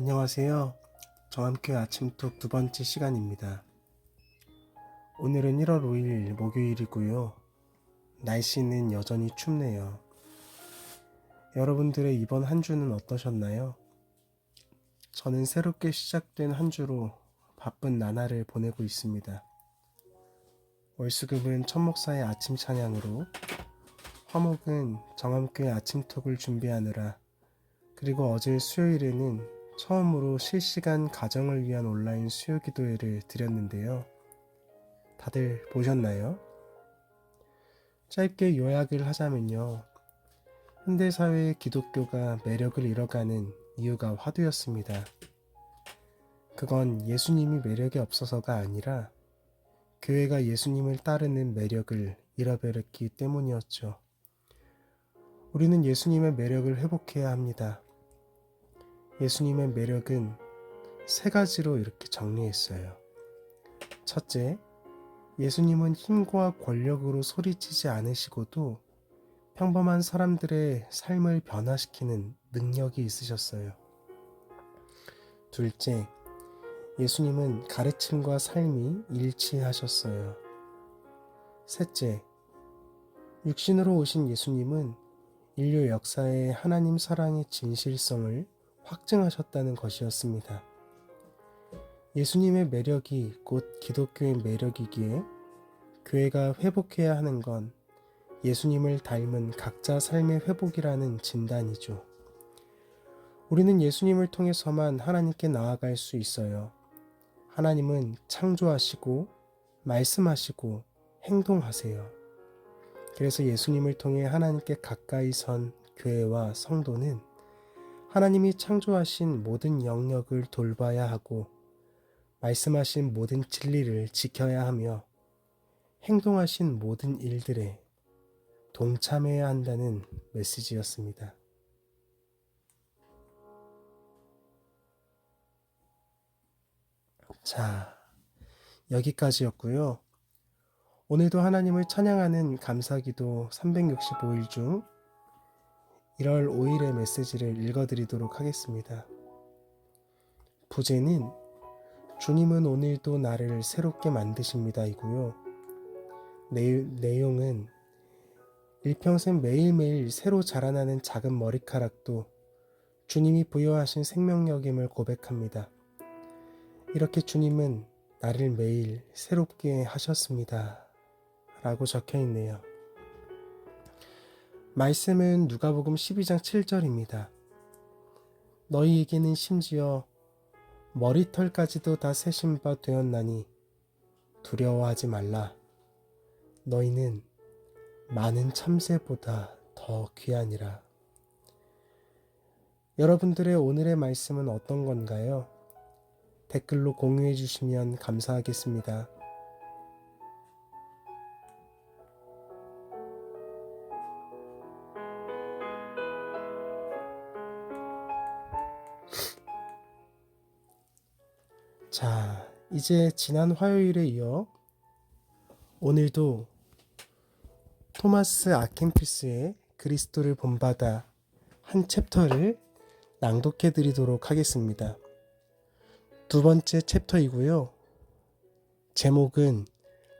안녕하세요. 정함교회 아침톡 두 번째 시간입니다. 오늘은 1월 5일 목요일이고요. 날씨는 여전히 춥네요. 여러분들의 이번 한 주는 어떠셨나요? 저는 새롭게 시작된 한 주로 바쁜 나날을 보내고 있습니다. 월수금은 천목사의 아침 찬양으로, 화목은 정함교회 아침톡을 준비하느라, 그리고 어제 수요일에는 처음으로 실시간 가정을 위한 온라인 수요 기도회를 드렸는데요. 다들 보셨나요? 짧게 요약을 하자면요. 현대사회의 기독교가 매력을 잃어가는 이유가 화두였습니다. 그건 예수님이 매력이 없어서가 아니라 교회가 예수님을 따르는 매력을 잃어버렸기 때문이었죠. 우리는 예수님의 매력을 회복해야 합니다. 예수님의 매력은 세 가지로 이렇게 정리했어요. 첫째, 예수님은 힘과 권력으로 소리치지 않으시고도 평범한 사람들의 삶을 변화시키는 능력이 있으셨어요. 둘째, 예수님은 가르침과 삶이 일치하셨어요. 셋째, 육신으로 오신 예수님은 인류 역사의 하나님 사랑의 진실성을 확증하셨다는 것이었습니다. 예수님의 매력이 곧 기독교의 매력이기에 교회가 회복해야 하는 건 예수님을 닮은 각자 삶의 회복이라는 진단이죠. 우리는 예수님을 통해서만 하나님께 나아갈 수 있어요. 하나님은 창조하시고 말씀하시고 행동하세요. 그래서 예수님을 통해 하나님께 가까이 선 교회와 성도는 하나님이 창조하신 모든 영역을 돌봐야 하고 말씀하신 모든 진리를 지켜야 하며 행동하신 모든 일들에 동참해야 한다는 메시지였습니다. 자, 여기까지였고요. 오늘도 하나님을 찬양하는 감사기도 365일 중 1월 5일의 메시지를 읽어드리도록 하겠습니다. 부제는 주님은 오늘도 나를 새롭게 만드십니다 이고요. 내용은 일평생 매일매일 새로 자라나는 작은 머리카락도 주님이 부여하신 생명력임을 고백합니다. 이렇게 주님은 나를 매일 새롭게 하셨습니다 라고 적혀 있네요. 말씀은 누가복음 12장 7절입니다. 너희에게는 심지어 머리털까지도 다 세신 바 되었나니 두려워하지 말라. 너희는 많은 참새보다 더 귀하니라. 여러분들의 오늘의 말씀은 어떤 건가요? 댓글로 공유해 주시면 감사하겠습니다. 자, 이제 지난 화요일에 이어 오늘도 토마스 아켄피스의 그리스도를 본받아 한 챕터를 낭독해 드리도록 하겠습니다. 두 번째 챕터이고요. 제목은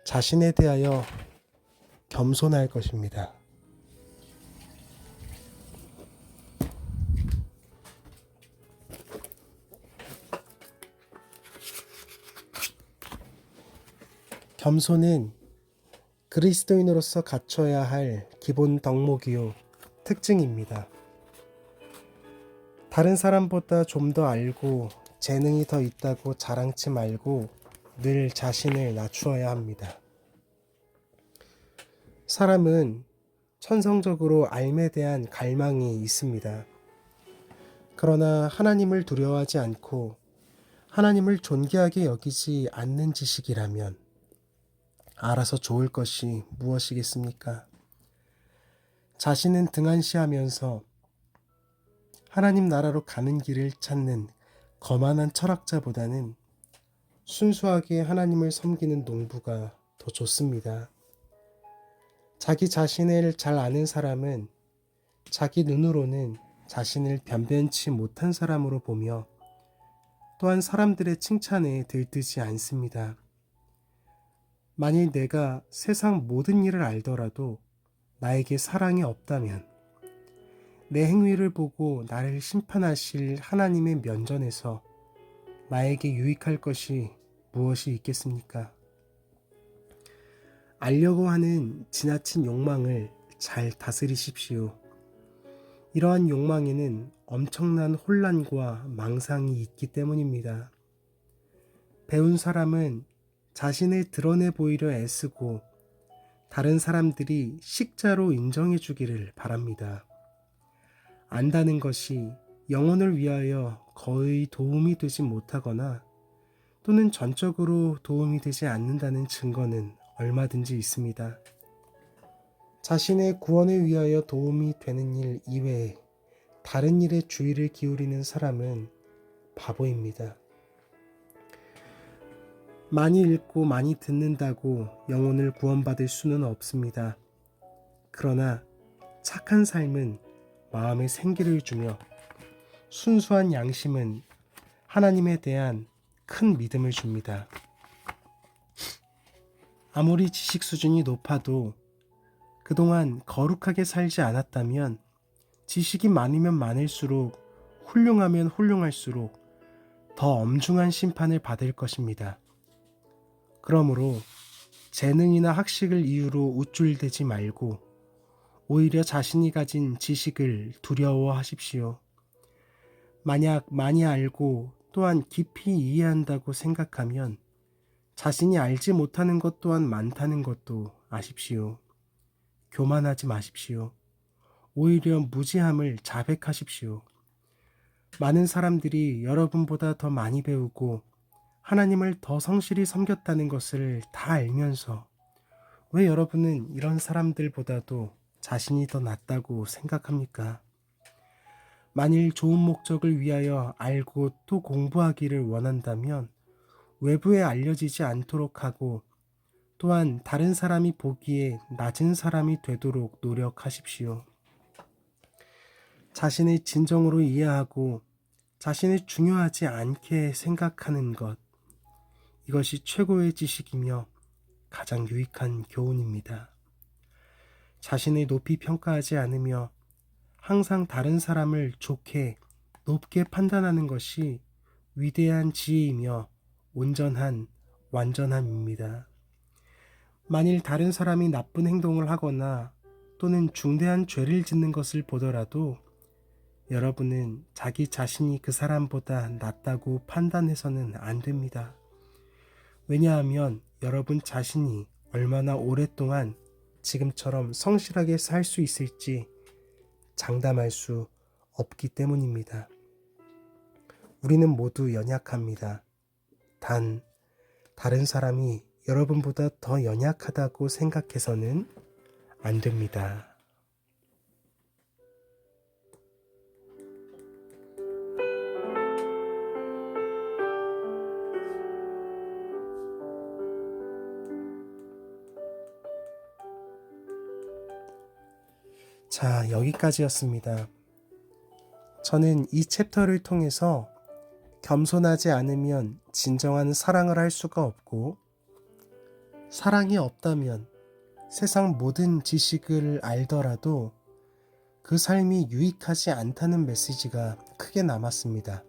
자신에 대하여 겸손할 것입니다. 겸손은 그리스도인으로서 갖춰야 할 기본 덕목이요 특징입니다. 다른 사람보다 좀 더 알고 재능이 더 있다고 자랑치 말고 늘 자신을 낮추어야 합니다. 사람은 천성적으로 삶에 대한 갈망이 있습니다. 그러나 하나님을 두려워하지 않고 하나님을 존귀하게 여기지 않는 지식이라면 알아서 좋을 것이 무엇이겠습니까? 자신은 등한시하면서 하나님 나라로 가는 길을 찾는 거만한 철학자보다는 순수하게 하나님을 섬기는 농부가 더 좋습니다. 자기 자신을 잘 아는 사람은 자기 눈으로는 자신을 변변치 못한 사람으로 보며 또한 사람들의 칭찬에 들뜨지 않습니다. 만일 내가 세상 모든 일을 알더라도 나에게 사랑이 없다면 내 행위를 보고 나를 심판하실 하나님의 면전에서 나에게 유익할 것이 무엇이 있겠습니까? 알려고 하는 지나친 욕망을 잘 다스리십시오. 이러한 욕망에는 엄청난 혼란과 망상이 있기 때문입니다. 배운 사람은 자신을 드러내 보이려 애쓰고 다른 사람들이 식자로 인정해 주기를 바랍니다. 안다는 것이 영혼을 위하여 거의 도움이 되지 못하거나 또는 전적으로 도움이 되지 않는다는 증거는 얼마든지 있습니다. 자신의 구원을 위하여 도움이 되는 일 이외에 다른 일에 주의를 기울이는 사람은 바보입니다. 많이 읽고 많이 듣는다고 영혼을 구원받을 수는 없습니다. 그러나 착한 삶은 마음에 생기를 주며 순수한 양심은 하나님에 대한 큰 믿음을 줍니다. 아무리 지식 수준이 높아도 그동안 거룩하게 살지 않았다면 지식이 많으면 많을수록 훌륭하면 훌륭할수록 더 엄중한 심판을 받을 것입니다. 그러므로 재능이나 학식을 이유로 우쭐대지 말고 오히려 자신이 가진 지식을 두려워하십시오. 만약 많이 알고 또한 깊이 이해한다고 생각하면 자신이 알지 못하는 것 또한 많다는 것도 아십시오. 교만하지 마십시오. 오히려 무지함을 자백하십시오. 많은 사람들이 여러분보다 더 많이 배우고 하나님을 더 성실히 섬겼다는 것을 다 알면서 왜 여러분은 이런 사람들보다도 자신이 더 낫다고 생각합니까? 만일 좋은 목적을 위하여 알고 또 공부하기를 원한다면 외부에 알려지지 않도록 하고 또한 다른 사람이 보기에 낮은 사람이 되도록 노력하십시오. 자신을 진정으로 이해하고 자신을 중요하지 않게 생각하는 것, 이것이 최고의 지식이며 가장 유익한 교훈입니다. 자신을 높이 평가하지 않으며 항상 다른 사람을 좋게, 높게 판단하는 것이 위대한 지혜이며 온전한 완전함입니다. 만일 다른 사람이 나쁜 행동을 하거나 또는 중대한 죄를 짓는 것을 보더라도 여러분은 자기 자신이 그 사람보다 낫다고 판단해서는 안 됩니다. 왜냐하면 여러분 자신이 얼마나 오랫동안 지금처럼 성실하게 살 수 있을지 장담할 수 없기 때문입니다. 우리는 모두 연약합니다. 단, 다른 사람이 여러분보다 더 연약하다고 생각해서는 안 됩니다. 자, 여기까지였습니다. 저는 이 챕터를 통해서 겸손하지 않으면 진정한 사랑을 할 수가 없고, 사랑이 없다면 세상 모든 지식을 알더라도 그 삶이 유익하지 않다는 메시지가 크게 남았습니다.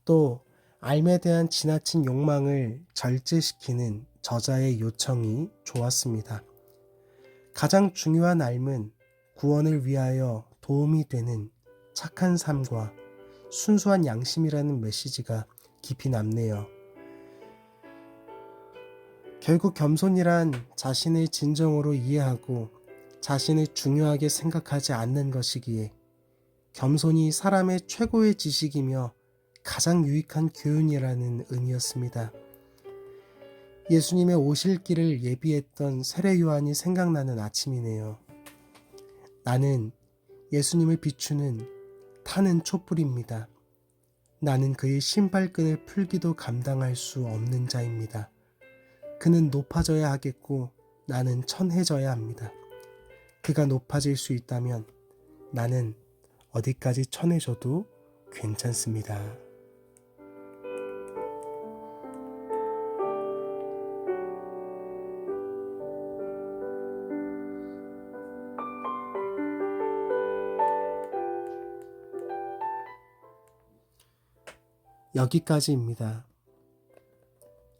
또 알에 대한 지나친 욕망을 절제시키는 저자의 요청이 좋았습니다. 가장 중요한 삶은 구원을 위하여 도움이 되는 착한 삶과 순수한 양심이라는 메시지가 깊이 남네요. 결국 겸손이란 자신을 진정으로 이해하고 자신을 중요하게 생각하지 않는 것이기에 겸손이 사람의 최고의 지식이며 가장 유익한 교훈이라는 의미였습니다. 예수님의 오실 길을 예비했던 세례 요한이 생각나는 아침이네요. 나는 예수님을 비추는 타는 촛불입니다. 나는 그의 신발끈을 풀기도 감당할 수 없는 자입니다. 그는 높아져야 하겠고 나는 천해져야 합니다. 그가 높아질 수 있다면 나는 어디까지 천해져도 괜찮습니다. 여기까지입니다.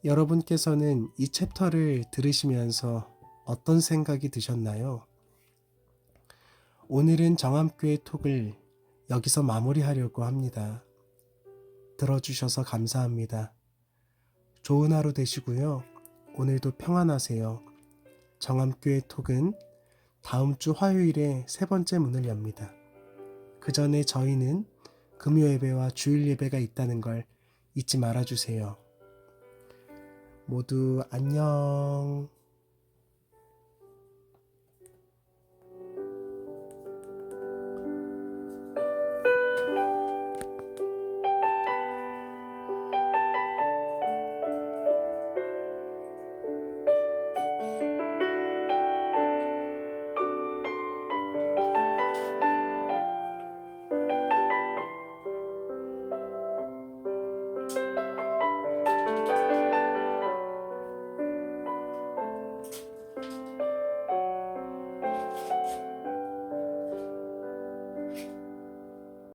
여러분께서는 이 챕터를 들으시면서 어떤 생각이 드셨나요? 오늘은 정함교회 톡을 여기서 마무리하려고 합니다. 들어주셔서 감사합니다. 좋은 하루 되시고요. 오늘도 평안하세요. 정함교회 톡은 다음 주 화요일에 세 번째 문을 엽니다. 그 전에 저희는 금요 예배와 주일 예배가 있다는 걸 잊지 말아주세요. 모두 안녕.